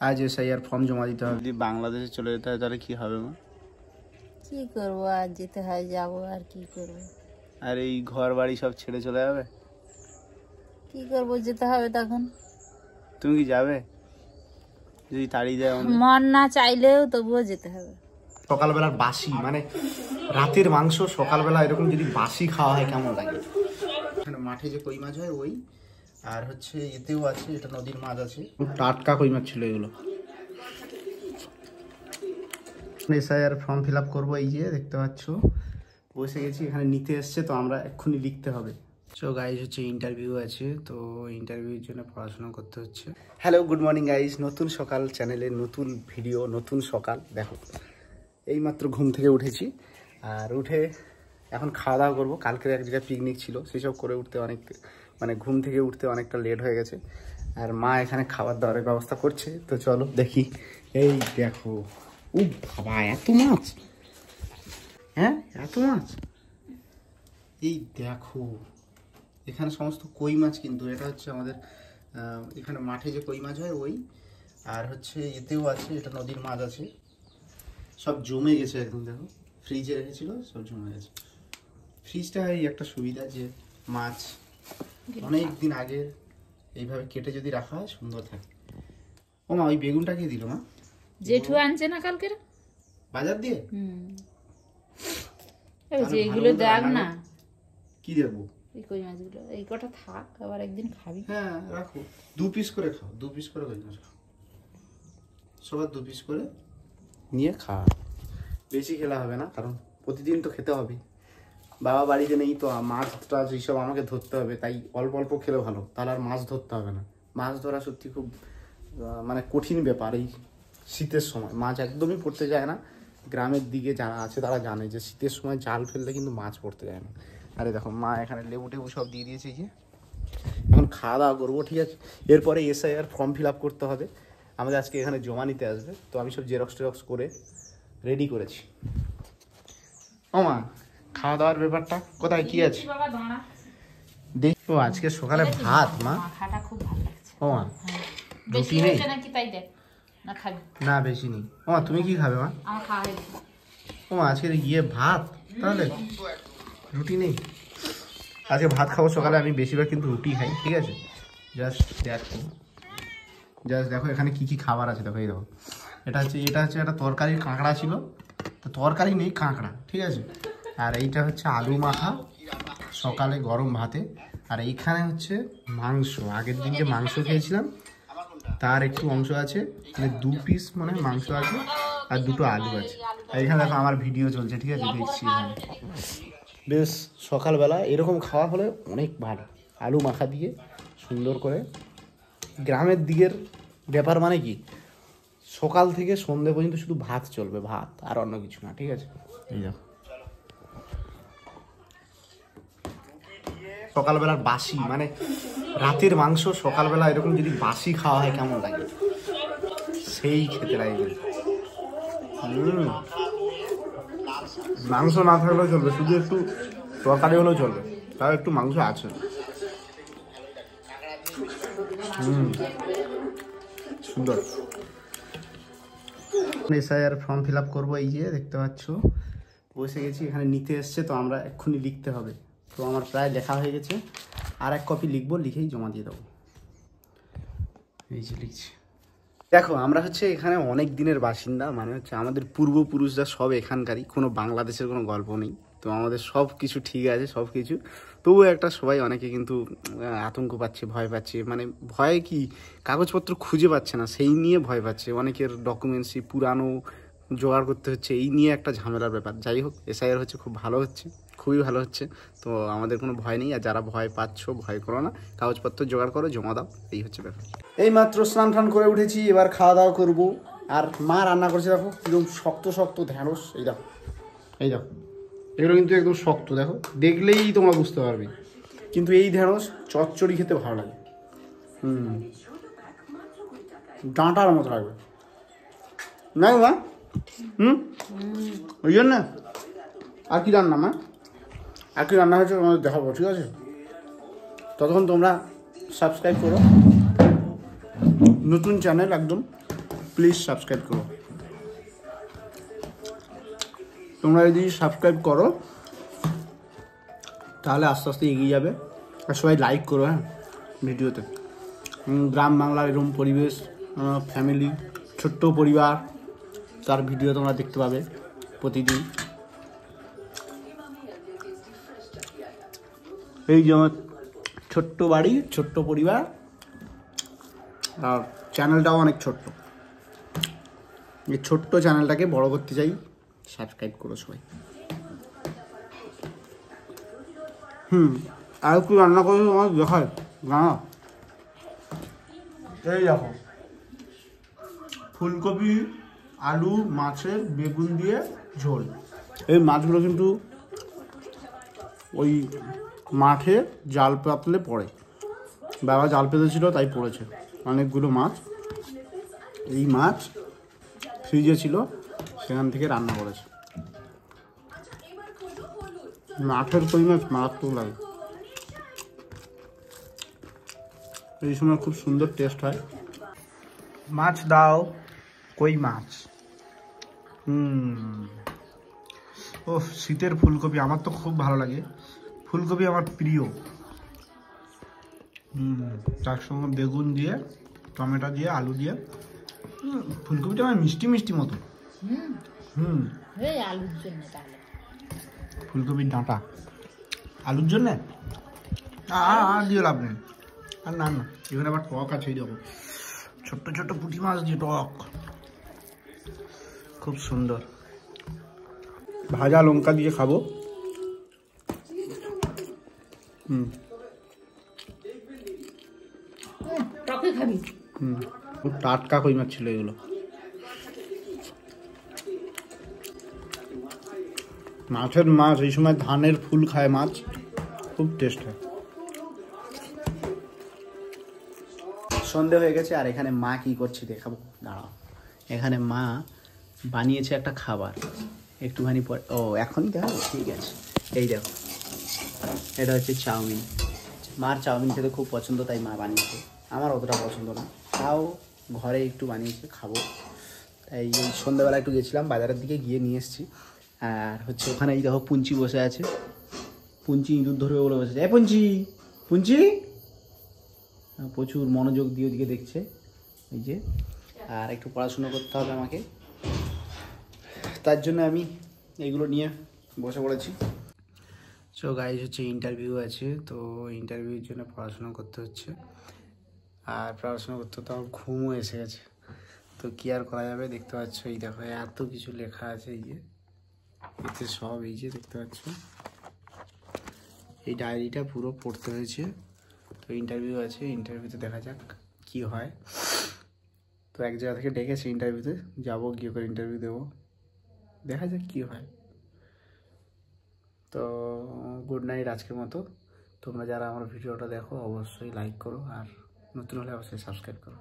আজ SIR form জমা দিতে হবে। যদি বাংলাদেশে চলে যেতে হয় তাহলে কি হবে মা? কি করবো, আর যেতে হয় যাবো, আর কি করবো। আর এই ঘর বাড়ি সব ছেড়ে চলে যাবে? কি করবো, যেতে হবে তখন। তুমি কি যাবে যদি তাড়িয়ে দেয়? মন না চাইলেও তবুও যেতে হবে। সকালবেলার বাসি মানে রাতের মাংস সকালবেলা এরকম যদি বাসি খাওয়া হয় কেমন লাগে? এখানে মাঠে যে কই মাছ হয় ওই, আর হচ্ছে এতেও আছে, এটা নদীর মাছ আছে, টাটকা কই মাছ ছিল এগুলো। এসআইআর ফর্ম ফিল আপ করবো, এই যে দেখতে পাচ্ছ বসে গেছি, এখানে নিতে এসছে তো আমরা এক্ষুনি লিখতে হবে। সো গাইজ হচ্ছে ইন্টারভিউ আছে, তো ইন্টারভিউর জন্য পড়াশোনা করতে হচ্ছে। হ্যালো, গুড মর্নিং গাইজ, নতুন সকাল চ্যানেলে নতুন ভিডিও, নতুন সকাল। দেখো এইমাত্র ঘুম থেকে উঠেছি, আর উঠে এখন খাওয়া দাওয়া করবো। কালকের এক জায়গায় পিকনিক ছিল, সেসব করে উঠতে অনেক মানে ঘুম থেকে উঠতে অনেকটা লেট হয়ে গেছে, আর মা এখানে খাবার দাবারের ব্যবস্থা করছে। তো চলো দেখি। এই দেখো, ও বাবা এত মাছ, হ্যাঁ এত মাছ, এই দেখো এখানে সমস্ত কই মাছ। কিন্তু এটা হচ্ছে আমাদের এখানে মাঠে যে কই মাছ হয় ওই, আর হচ্ছে এতেও আছে, এটা নদীর মাছ আছে, সব জমে গেছে একদম। দেখো ফ্রিজে রেখেছিল, সব জমে গেছে। ফ্রিজটা এই একটা সুবিধা যে মাছ অনেক দিন আগে এইভাবে কেটে যদি রাখা হয় সুন্দর থাকে। ও মা, ওই বেগুনটা কে দিল মা? জেঠু আনছে না কালকের বাজার দিয়ে। যেগুলো দেখ না, কি দেবো? এই কই মাছগুলো, এই কটা থাক, আবার একদিন খাবি। হ্যাঁ রাখো, 2 পিস করে খাও, 2 পিস করে কই মাছ খাও, সবার 2 পিস করে নিয়ে খাওয়া। বেশি খেলা হবে না, কারণ প্রতিদিন তো খেতে হবে। বাবা বাড়িতে নেই তো, মাছ টাছ এইসব আমাকে ধরতে হবে, তাই অল্প অল্প খেলে ভালো, তাহলে আর মাছ ধরতে হবে না। মাছ ধরা সত্যি খুব মানে কঠিন ব্যাপার। এই শীতের সময় মাছ একদমই পড়তে যায় না। গ্রামের দিকে যারা আছে তারা জানে যে শীতের সময় জাল ফেললে কিন্তু মাছ পড়তে যায় না। আরে দেখো মা এখানে লেবু টেবু সব দিয়ে দিয়েছে। যে এখন খাওয়া দাওয়া করবো, ঠিক আছে। এরপরে এসআইআর ফর্ম ফিল আপ করতে হবে আমাদের, আজকে এখানে জমা নিতে আসবে। তো আমি সব জেরক্স টেরক্স করে রেডি করেছি। ও মা, খাওয়া দাওয়ার ব্যাপারটা কোথায় কি আছে দেখো। আজকে সকালে ভাত মা, খুব ভালো লাগছে। ও মা রুটি নেই নাকি? তাই দেখ না, খাবি না? বেশি নেই। ও মা তুমি কি খাবে মা? আমার খাওয়া হয়েছে। ও মা আজকে গিয়ে ভাত, তাহলে রুটি নেই। আজকে ভাত খাবো সকালে, আমি বেশিরভাগ কিন্তু রুটি খাই, ঠিক আছে। জাস্ট দেখো এখানে কি কি খাবার আছে। দেখো এই দেখো, এটা হচ্ছে একটা তরকারির কাঁকড়া ছিল, তো তরকারি নেই, কাঁকড়া, ঠিক আছে। আর এইটা হচ্ছে আলু মাখা সকালে গরম ভাতে। আর এইখানে হচ্ছে মাংস, আগের দিন যে মাংস খেয়েছিলাম তার একটু অংশ আছে, মানে 2 পিস মানে মাংস আছে, আর 2টো আলু আছে। আর এখানে দেখো আমার ভিডিও চলছে, ঠিক আছে, দেখছি এখানে। বেশ সকালবেলা এরকম খাওয়া হলে অনেক ভালো, আলু মাখা দিয়ে সুন্দর করে। গ্রামের দিকের ব্যাপার মানে কি, সকাল থেকে সন্ধ্যে পর্যন্ত শুধু ভাত চলবে, ভাত আর অন্য কিছু না, ঠিক আছে। এই দেখো সকালবেলার বাসি মানে রাতের মাংস সকালবেলা এরকম যদি বাসি খাওয়া হয় কেমন লাগে? সেই খেতে লাগে। মাংস না থাকলেও চলবে, শুধু একটু তরকারি হলেও চলবে, তাও একটু মাংস আছে। সুন্দর। এসআইআর ফর্ম ফিল আপ করবো, এই যে দেখতে পাচ্ছ বসে গেছি, এখানে নিতে এসছে তো আমরা এক্ষুনি লিখতে হবে। তো আমার প্রায় লেখা হয়ে গেছে, আর 1 কপি লিখবো, লিখেই জমা দিয়ে দেবো। এই যে লিখছি। দেখো আমরা হচ্ছে এখানে অনেক দিনের বাসিন্দা, মানে হচ্ছে আমাদের পূর্বপুরুষরা সব এখানকারই, কোনো বাংলাদেশের কোনো গল্প নেই। তো আমাদের সব কিছু ঠিক আছে, সব কিছু। তবুও একটা সবাই অনেকে কিন্তু আতঙ্ক পাচ্ছে, ভয় পাচ্ছে, মানে ভয়ে কি কাগজপত্র খুঁজে পাচ্ছে না সেই নিয়ে ভয় পাচ্ছে। অনেকের ডকুমেন্টসই পুরানো জোগাড় করতে হচ্ছে, এই নিয়ে একটা ঝামেলার ব্যাপার। যাই হোক, এসআইআর হচ্ছে খুব ভালো হচ্ছে, খুবই ভালো হচ্ছে। তো আমাদের কোনো ভয় নেই, আর যারা ভয় পাচ্ছ ভয় করো না, কাগজপত্র জোগাড় করো, জমা দাও, এই হচ্ছে ব্যাপার। এই মাত্র স্নান টান করে উঠেছি, এবার খাওয়া দাওয়া করবো। আর মা রান্না করছে, দেখো একদম শক্ত শক্ত ঢ্যাঁড়স। এই দেখো, এই দেখো এগুলো কিন্তু একদম শক্ত, দেখো দেখলেই তোমরা বুঝতে পারবে। কিন্তু এই ঢ্যাঁড়স চচ্চড়ি খেতে ভালো লাগে। ডাঁটার মতো লাগবে না মা? ওই জন্য। আর কি রান্না মা? আর কি রান্না হয়েছে তোমাদের দেখাবো, ঠিক আছে। ততক্ষণ তোমরা সাবস্ক্রাইব করো, নতুন চ্যানেল একদম, প্লিজ সাবস্ক্রাইব করো। তোমরা যদি সাবস্ক্রাইব করো তাহলে আস্তে আস্তে এগিয়ে যাবে। আর সবাই লাইক করো হ্যাঁ ভিডিওতে। গ্রাম বাংলার এরকম পরিবেশ, ফ্যামিলি, ছোট্ট পরিবার, তার ভিডিও তোমরা দেখতে পাবে প্রতিদিন। এই যে আমার ছোট্ট বাড়ি, ছোট্ট পরিবার, আর চ্যানেলটাও অনেক ছোট্ট। এই ছোট্ট চ্যানেলটাকে বড় করতে চাই, সাবস্ক্রাইব করো সবাই। আর একটু রান্না করে তোমার দেখায় না। এই দেখো ফুলকপি, আলু, মাছের বেগুন দিয়ে ঝোল। এই মাছগুলো কিন্তু ওই মাঠে জাল পাতলে পড়ে, বাবা জাল পেতেছিল তাই পড়েছে অনেকগুলো মাছ। এই মাছ ফ্রিজে ছিল, সেখান থেকে রান্না করেছে। মাঠের কই মাছ মারাত্মক লাগে, এই সময় খুব সুন্দর টেস্ট হয়। মাছ দাও, কই মাছ। ও শীতের ফুলকপি আমার তো খুব ভালো লাগে, ফুলকপি আমার প্রিয়। তার সঙ্গে বেগুন দিয়ে, টমেটো দিয়ে, আলু দিয়ে। ফুলকপিটা আমার মিষ্টি মিষ্টি মতো। আলুর জন্য তাহলে ফুলকপির ডাঁটা আলুর জন্যে আর দিয়ে লাভ নেই। আর না না, এখানে আবার টক আছে, দেখো ছোট্ট ছোট্ট পুঁটি মাছ দিয়ে টক, খুব সুন্দর। ভাজা লঙ্কা দিয়ে খাবো। টকে খাবি? খুব টাটকা কই মাছ ছিল এগুলো। মাছের মাছ এই সময় ধানের ফুল খায় মাছ, খুব টেস্ট হয়। সন্ধে হয়ে গেছে আর এখানে মা কি করছে দেখাবো, দাঁড়াও। এখানে মা বানিয়েছে একটা খাবার, একটুখানি পরে। ও এখনই দেখাবো, ঠিক আছে। এই দেখো, এটা হচ্ছে চাউমিন। মার চাউমিন খেতে খুব পছন্দ, তাই মা বানিয়েছে। আমার অতটা পছন্দ না, তাও ঘরে একটু বানিয়েছে, খাবো। তাই এই সন্ধ্যাবেলা একটু গেছিলাম বাজারের দিকে, গিয়ে নিয়ে এসেছি। আর হচ্ছে ওখানে এই দেখো পুঞ্চি বসে আছে, পুঞ্চি ইঁদুর ধরবে বলে বসেছে। পুঞ্চি, পুঞ্চি প্রচুর মনোযোগ দিয়ে ওদিকে দেখছে, এই যে। আর একটু পড়াশুনো করতে হবে আমাকে, তার জন্য আমি এইগুলো নিয়ে বসে পড়েছি। সো গাইজ হচ্ছে ইন্টারভিউ আছে, তো ইন্টারভিউর জন্য পড়াশোনা করতে হচ্ছে। আর পড়াশোনা করতে তো আমার ঘুমও এসে গেছে, তো কি আর করা যাবে। দেখতে পাচ্ছ এই দেখো এত কিছু লেখা আছে, এই যে এতে সব, এই যে দেখতে পাচ্ছ এই ডায়েরিটা পুরো পড়তে হয়েছে। তো ইন্টারভিউ আছে, ইন্টারভিউতে দেখা যাক কি হয়। তো এক জায়গা থেকে ডেকেছে ইন্টারভিউতে, যাবো, গিয়ে করে ইন্টারভিউ দেবো, দেখা যাক কি হয়। তো গুড নাইট আজকের মতো। তোমরা যারা আমার ভিডিওটা দেখো অবশ্যই লাইক করো, আর নতুন হলে অবশ্যই সাবস্ক্রাইব করো।